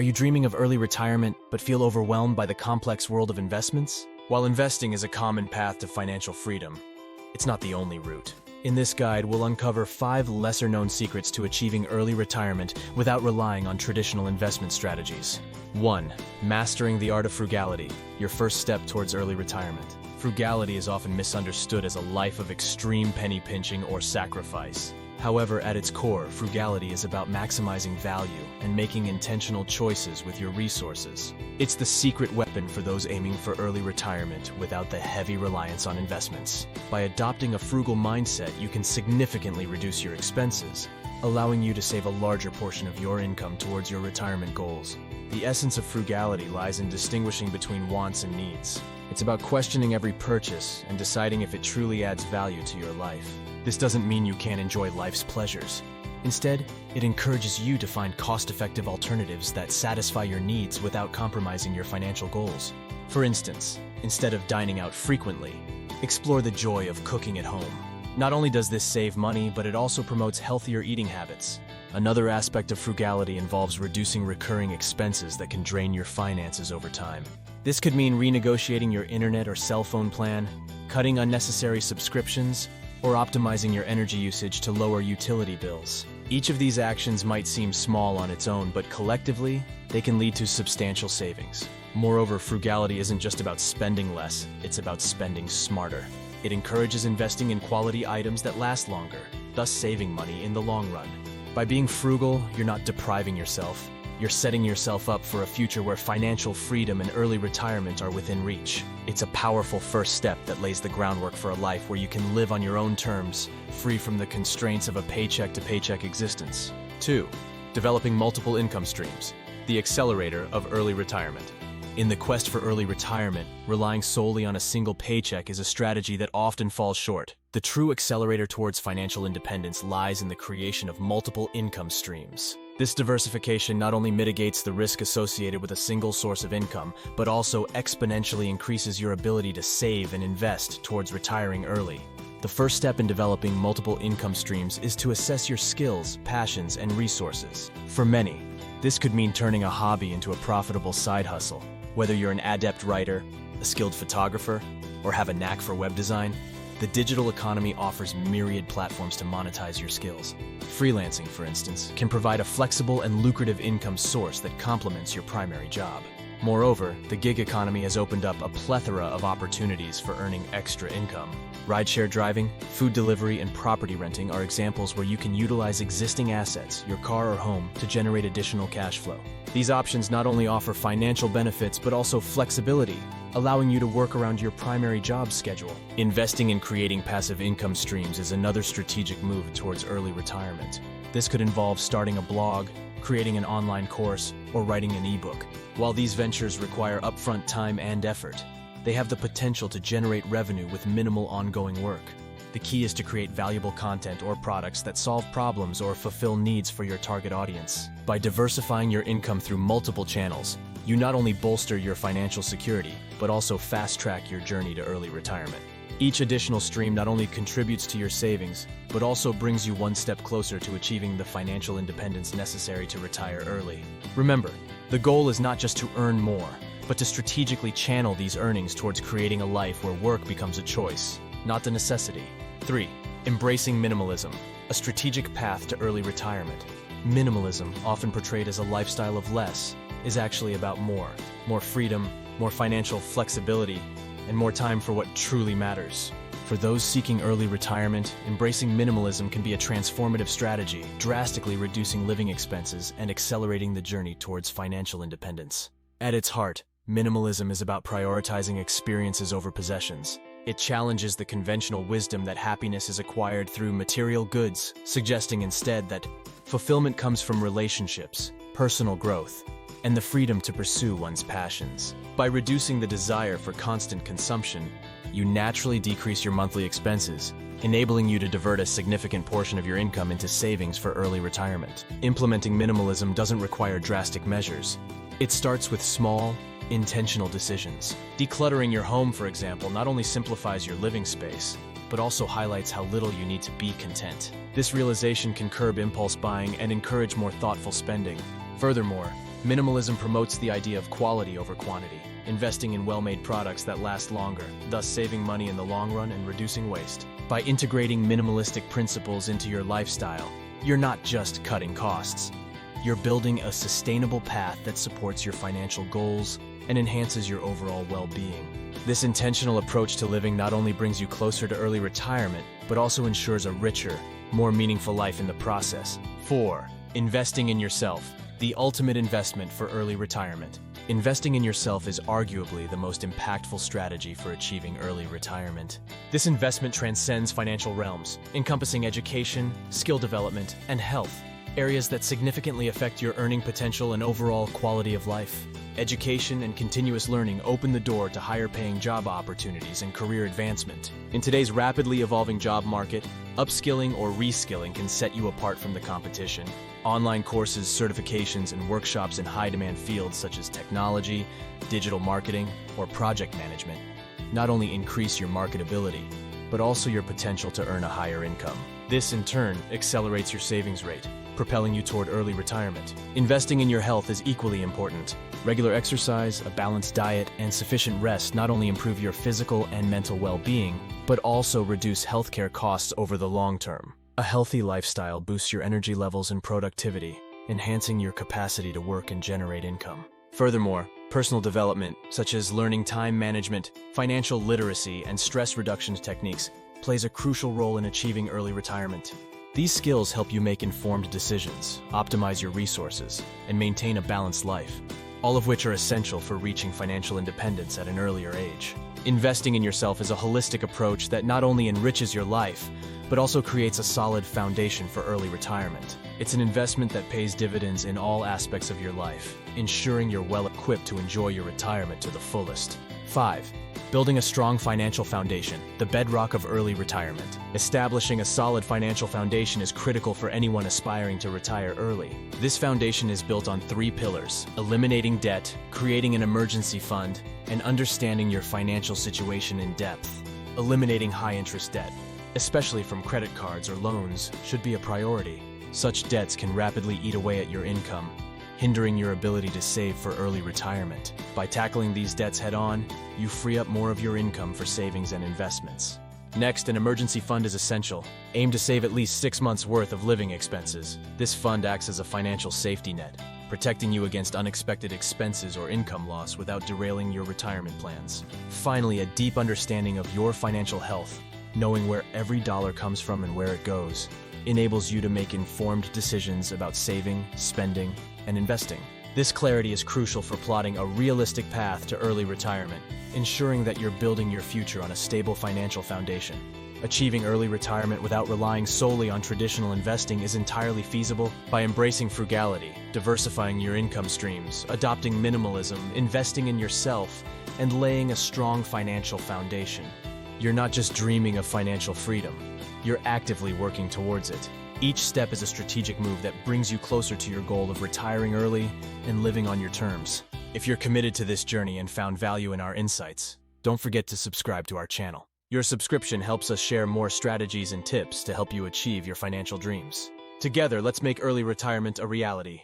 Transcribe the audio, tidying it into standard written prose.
Are you dreaming of early retirement but feel overwhelmed by the complex world of investments? While investing is a common path to financial freedom, it's not the only route. In this guide, we'll uncover 5 lesser-known secrets to achieving early retirement without relying on traditional investment strategies. 1. Mastering the art of frugality, your first step towards early retirement. Frugality is often misunderstood as a life of extreme penny pinching or sacrifice. However, at its core, frugality is about maximizing value and making intentional choices with your resources. It's the secret weapon for those aiming for early retirement without the heavy reliance on investments. By adopting a frugal mindset, you can significantly reduce your expenses, allowing you to save a larger portion of your income towards your retirement goals. The essence of frugality lies in distinguishing between wants and needs. It's about questioning every purchase and deciding if it truly adds value to your life. This doesn't mean you can't enjoy life's pleasures. Instead, it encourages you to find cost-effective alternatives that satisfy your needs without compromising your financial goals. For instance, instead of dining out frequently, explore the joy of cooking at home. Not only does this save money, but it also promotes healthier eating habits. Another aspect of frugality involves reducing recurring expenses that can drain your finances over time. This could mean renegotiating your internet or cell phone plan, cutting unnecessary subscriptions, or optimizing your energy usage to lower utility bills. Each of these actions might seem small on its own, but collectively, they can lead to substantial savings. Moreover, frugality isn't just about spending less, it's about spending smarter. It encourages investing in quality items that last longer, thus saving money in the long run. By being frugal, you're not depriving yourself. You're setting yourself up for a future where financial freedom and early retirement are within reach. It's a powerful first step that lays the groundwork for a life where you can live on your own terms, free from the constraints of a paycheck-to-paycheck existence. 2. Developing multiple income streams, the accelerator of early retirement. In the quest for early retirement, relying solely on a single paycheck is a strategy that often falls short. The true accelerator towards financial independence lies in the creation of multiple income streams. This diversification not only mitigates the risk associated with a single source of income, but also exponentially increases your ability to save and invest towards retiring early. The first step in developing multiple income streams is to assess your skills, passions, and resources. For many, this could mean turning a hobby into a profitable side hustle. Whether you're an adept writer, a skilled photographer, or have a knack for web design, the digital economy offers myriad platforms to monetize your skills. Freelancing, for instance, can provide a flexible and lucrative income source that complements your primary job. Moreover, the gig economy has opened up a plethora of opportunities for earning extra income. Rideshare driving, food delivery, and property renting are examples where you can utilize existing assets, your car or home, to generate additional cash flow. These options not only offer financial benefits, but also flexibility, allowing you to work around your primary job schedule. Investing in creating passive income streams is another strategic move towards early retirement. This could involve starting a blog, creating an online course, or writing an ebook. While these ventures require upfront time and effort, they have the potential to generate revenue with minimal ongoing work. The key is to create valuable content or products that solve problems or fulfill needs for your target audience. By diversifying your income through multiple channels, you not only bolster your financial security, but also fast-track your journey to early retirement. Each additional stream not only contributes to your savings, but also brings you one step closer to achieving the financial independence necessary to retire early. Remember, the goal is not just to earn more, but to strategically channel these earnings towards creating a life where work becomes a choice, not a necessity. 3. Embracing minimalism, a strategic path to early retirement. Minimalism, often portrayed as a lifestyle of less, is actually about more freedom, more financial flexibility, and more time for what truly matters. For those seeking early retirement, embracing minimalism can be a transformative strategy, drastically reducing living expenses and accelerating the journey towards financial independence. At its heart, minimalism is about prioritizing experiences over possessions. It challenges the conventional wisdom that happiness is acquired through material goods, suggesting instead that fulfillment comes from relationships, personal growth, and the freedom to pursue one's passions. By reducing the desire for constant consumption, you naturally decrease your monthly expenses, enabling you to divert a significant portion of your income into savings for early retirement. Implementing minimalism doesn't require drastic measures. It starts with small, intentional decisions. Decluttering your home, for example, not only simplifies your living space, but also highlights how little you need to be content. This realization can curb impulse buying and encourage more thoughtful spending. Furthermore, Minimalism promotes the idea of quality over quantity, investing in well-made products that last longer, thus saving money in the long run and reducing waste. By integrating minimalistic principles into your lifestyle, you're not just cutting costs. You're building a sustainable path that supports your financial goals and enhances your overall well-being. This intentional approach to living not only brings you closer to early retirement, but also ensures a richer, more meaningful life in the process. 4. Investing in yourself, the ultimate investment for early retirement. Investing in yourself is arguably the most impactful strategy for achieving early retirement. This investment transcends financial realms, encompassing education, skill development, and health, areas that significantly affect your earning potential and overall quality of life. Education and continuous learning open the door to higher-paying job opportunities and career advancement. In today's rapidly evolving job market, upskilling or reskilling can set you apart from the competition. Online courses, certifications, and workshops in high-demand fields such as technology, digital marketing, or project management not only increase your marketability, but also your potential to earn a higher income. This, in turn, accelerates your savings rate, propelling you toward early retirement. Investing in your health is equally important. Regular exercise, a balanced diet, and sufficient rest not only improve your physical and mental well-being, but also reduce healthcare costs over the long term. A healthy lifestyle boosts your energy levels and productivity, enhancing your capacity to work and generate income. Furthermore, personal development, such as learning time management, financial literacy, and stress reduction techniques, plays a crucial role in achieving early retirement. These skills help you make informed decisions, optimize your resources, and maintain a balanced life, all of which are essential for reaching financial independence at an earlier age. Investing in yourself is a holistic approach that not only enriches your life, but also creates a solid foundation for early retirement. It's an investment that pays dividends in all aspects of your life, ensuring you're well equipped to enjoy your retirement to the fullest. 5. Building a strong financial foundation, the bedrock of early retirement. Establishing a solid financial foundation is critical for anyone aspiring to retire early. This foundation is built on 3 pillars: eliminating debt, creating an emergency fund, and understanding your financial situation in depth. Eliminating high-interest debt, especially from credit cards or loans, should be a priority. Such debts can rapidly eat away at your income, hindering your ability to save for early retirement. By tackling these debts head-on, you free up more of your income for savings and investments. Next, an emergency fund is essential. Aim to save at least 6 months' worth of living expenses. This fund acts as a financial safety net, protecting you against unexpected expenses or income loss without derailing your retirement plans. Finally, a deep understanding of your financial health, knowing where every dollar comes from and where it goes, enables you to make informed decisions about saving, spending, and investing. This clarity is crucial for plotting a realistic path to early retirement, ensuring that you're building your future on a stable financial foundation. Achieving early retirement without relying solely on traditional investing is entirely feasible by embracing frugality, diversifying your income streams, adopting minimalism, investing in yourself, and laying a strong financial foundation. You're not just dreaming of financial freedom, you're actively working towards it. Each step is a strategic move that brings you closer to your goal of retiring early and living on your terms. If you're committed to this journey and found value in our insights, don't forget to subscribe to our channel. Your subscription helps us share more strategies and tips to help you achieve your financial dreams. Together, let's make early retirement a reality.